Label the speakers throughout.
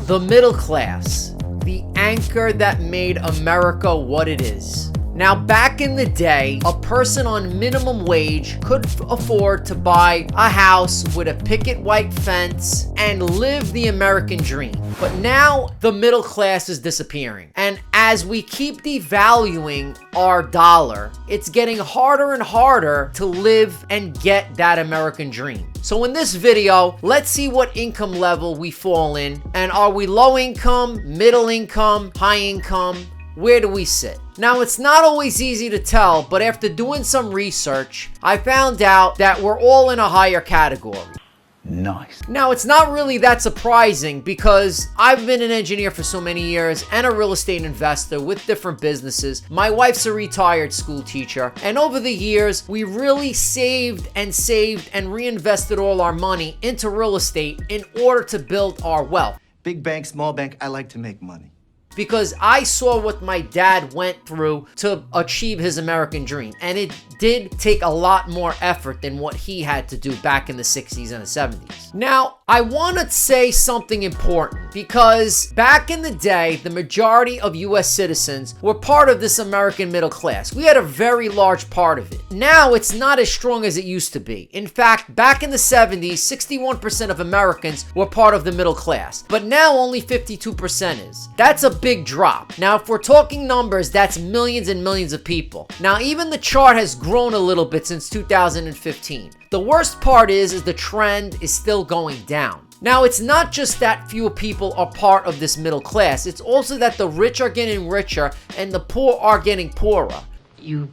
Speaker 1: The middle class, the anchor that made America what it is. Now, back in the day, a person on minimum wage could afford to buy a house with a picket white fence and live the American dream. But now the middle class is disappearing. And as we keep devaluing our dollar, it's getting harder and harder to live and get that American dream. So in this video, let's see what income level we fall in. And are we low income, middle income, high income? Where do we sit? Now, it's not always easy to tell, but after doing some research, I found out that we're all in a higher category.
Speaker 2: Nice.
Speaker 1: Now, it's not really that surprising because I've been an engineer for so many years and a real estate investor with different businesses. My wife's a retired school teacher, and over the years, we really saved and reinvested all our money into real estate in order to build our wealth.
Speaker 3: Big bank, small bank, I like to make money.
Speaker 1: Because I saw what my dad went through to achieve his American dream. And it did take a lot more effort than what he had to do back in the 60s and the 70s. Now, I want to say something important because back in the day, the majority of US citizens were part of this American middle class. We had a very large part of it. Now, it's not as strong as it used to be. In fact, back in the 70s, 61% of Americans were part of the middle class. But now only 52% is. That's a big drop. Now, if we're talking numbers, that's millions and millions of people. Now, even the chart has grown a little bit since 2015. The worst part is the trend is still going down. Now, it's not just that fewer people are part of this middle class. It's also that the rich are getting richer and the poor are getting poorer.
Speaker 4: You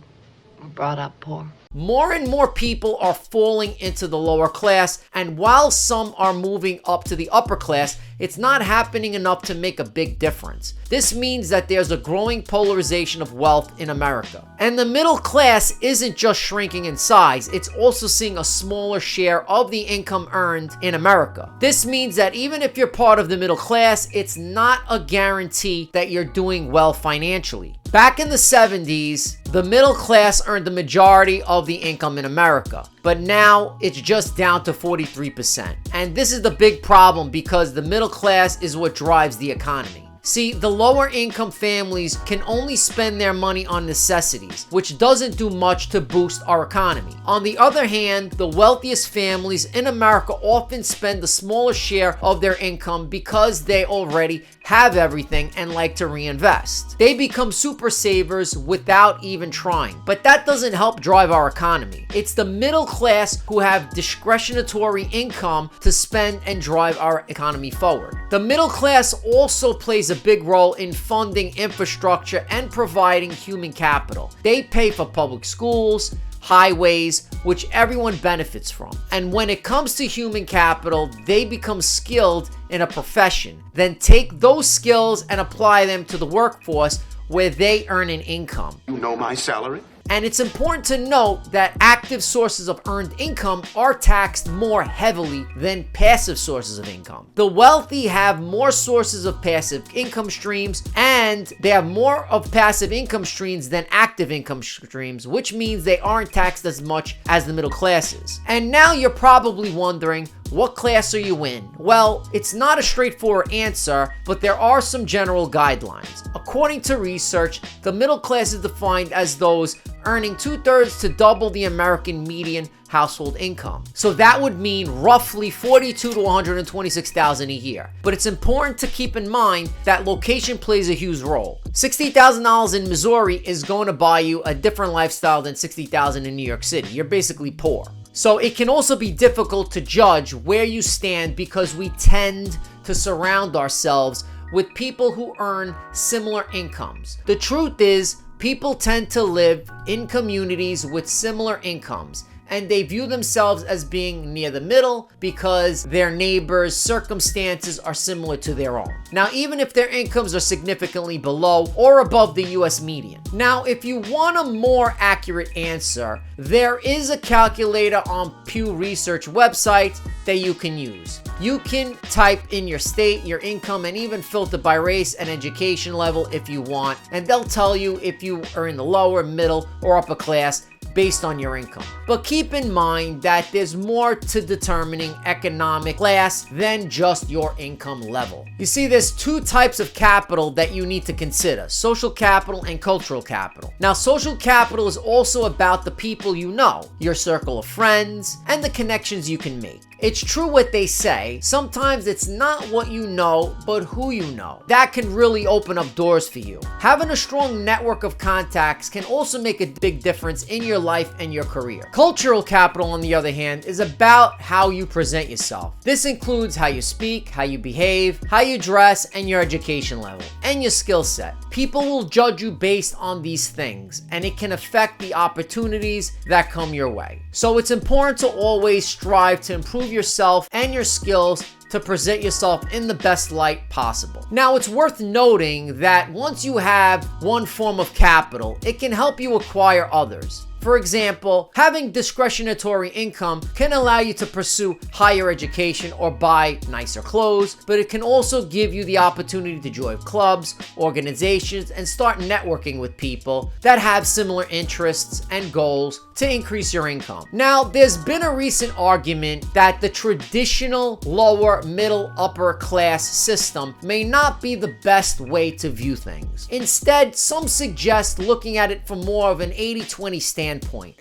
Speaker 4: were brought up poor.
Speaker 1: More and more people are falling into the lower class, and while some are moving up to the upper class, it's not happening enough to make a big difference. This means that there's a growing polarization of wealth in America. And the middle class isn't just shrinking in size, it's also seeing a smaller share of the income earned in America. This means that even if you're part of the middle class, it's not a guarantee that you're doing well financially. Back in the 70s, the middle class earned the majority of the income in America, but now it's just down to 43%. And this is the big problem because the middle class is what drives the economy. See, the lower income families can only spend their money on necessities, which doesn't do much to boost our economy. On the other hand, the wealthiest families in America often spend the smaller share of their income because they already have everything and like to reinvest. They become super savers without even trying, but that doesn't help drive our economy. It's the middle class who have discretionary income to spend and drive our economy forward. The middle class also plays a big role in funding infrastructure and providing human capital. They pay for public schools, highways, which everyone benefits from. And when it comes to human capital, they become skilled in a profession, then take those skills and apply them to the workforce where they earn an income.
Speaker 5: You know my salary?
Speaker 1: And it's important to note that active sources of earned income are taxed more heavily than passive sources of income. The wealthy have more sources of passive income streams, and they have more of passive income streams than active income streams, which means they aren't taxed as much as the middle classes. And now you're probably wondering, what class are you in? Well, it's not a straightforward answer, but there are some general guidelines. According to research, the middle class is defined as those earning 2/3 to double the American median household income. So that would mean roughly $42,000 to $126,000 a year. But it's important to keep in mind that location plays a huge role. $60,000 in Missouri is going to buy you a different lifestyle than $60,000 in New York City. You're basically poor. So it can also be difficult to judge where you stand because we tend to surround ourselves with people who earn similar incomes. The truth is, people tend to live in communities with similar incomes, and they view themselves as being near the middle because their neighbors' circumstances are similar to their own. Now, even if their incomes are significantly below or above the US median. Now, if you want a more accurate answer, there is a calculator on Pew Research website that you can use. You can type in your state, your income, and even filter by race and education level if you want, and they'll tell you if you are in the lower, middle, or upper class based on your income. But keep in mind that there's more to determining economic class than just your income level. You see, there's two types of capital that you need to consider: social capital and cultural capital. Now, social capital is also about the people you know, your circle of friends, and the connections you can make. It's true what they say, sometimes it's not what you know, but who you know. That can really open up doors for you. Having a strong network of contacts can also make a big difference in your life and your career. Cultural capital, on the other hand, is about how you present yourself. This includes how you speak, how you behave, how you dress, and your education level, and your skill set. People will judge you based on these things, and it can affect the opportunities that come your way. So it's important to always strive to improve yourself and your skills to present yourself in the best light possible. Now, it's worth noting that once you have one form of capital, it can help you acquire others. For example, having discretionary income can allow you to pursue higher education or buy nicer clothes, but it can also give you the opportunity to join clubs, organizations, and start networking with people that have similar interests and goals to increase your income. Now, there's been a recent argument that the traditional lower, middle, upper class system may not be the best way to view things. Instead, some suggest looking at it from more of an 80-20 standpoint.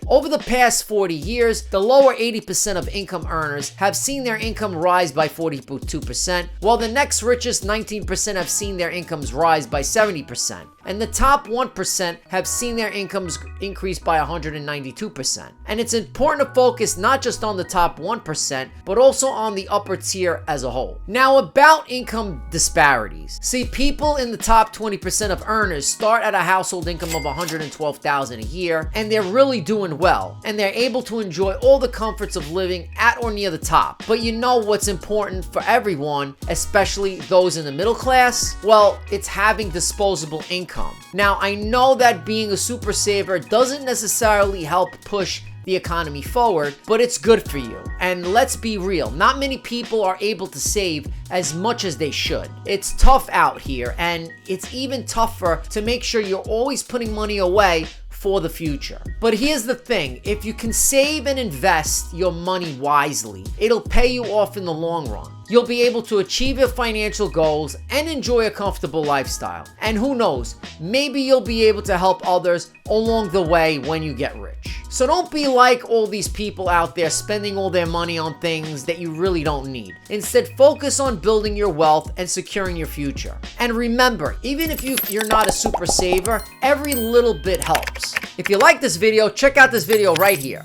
Speaker 1: Over the past 40 years, the lower 80% of income earners have seen their income rise by 42%, while the next richest 19% have seen their incomes rise by 70%. And the top 1% have seen their incomes increase by 192%. And it's important to focus not just on the top 1%, but also on the upper tier as a whole. Now, about income disparities. See, people in the top 20% of earners start at a household income of $112,000 a year, and they're really doing well, and they're able to enjoy all the comforts of living at or near the top. But you know what's important for everyone, especially those in the middle class? Well, it's having disposable income. Now, I know that being a super saver doesn't necessarily help push the economy forward, but it's good for you. And let's be real, not many people are able to save as much as they should. It's tough out here, and it's even tougher to make sure you're always putting money away for the future. But here's the thing, if you can save and invest your money wisely, it'll pay you off in the long run. You'll be able to achieve your financial goals and enjoy a comfortable lifestyle. And who knows, maybe you'll be able to help others along the way when you get rich. So don't be like all these people out there spending all their money on things that you really don't need. Instead, focus on building your wealth and securing your future. And remember, even if you're not a super saver, every little bit helps. If you like this video, check out this video right here.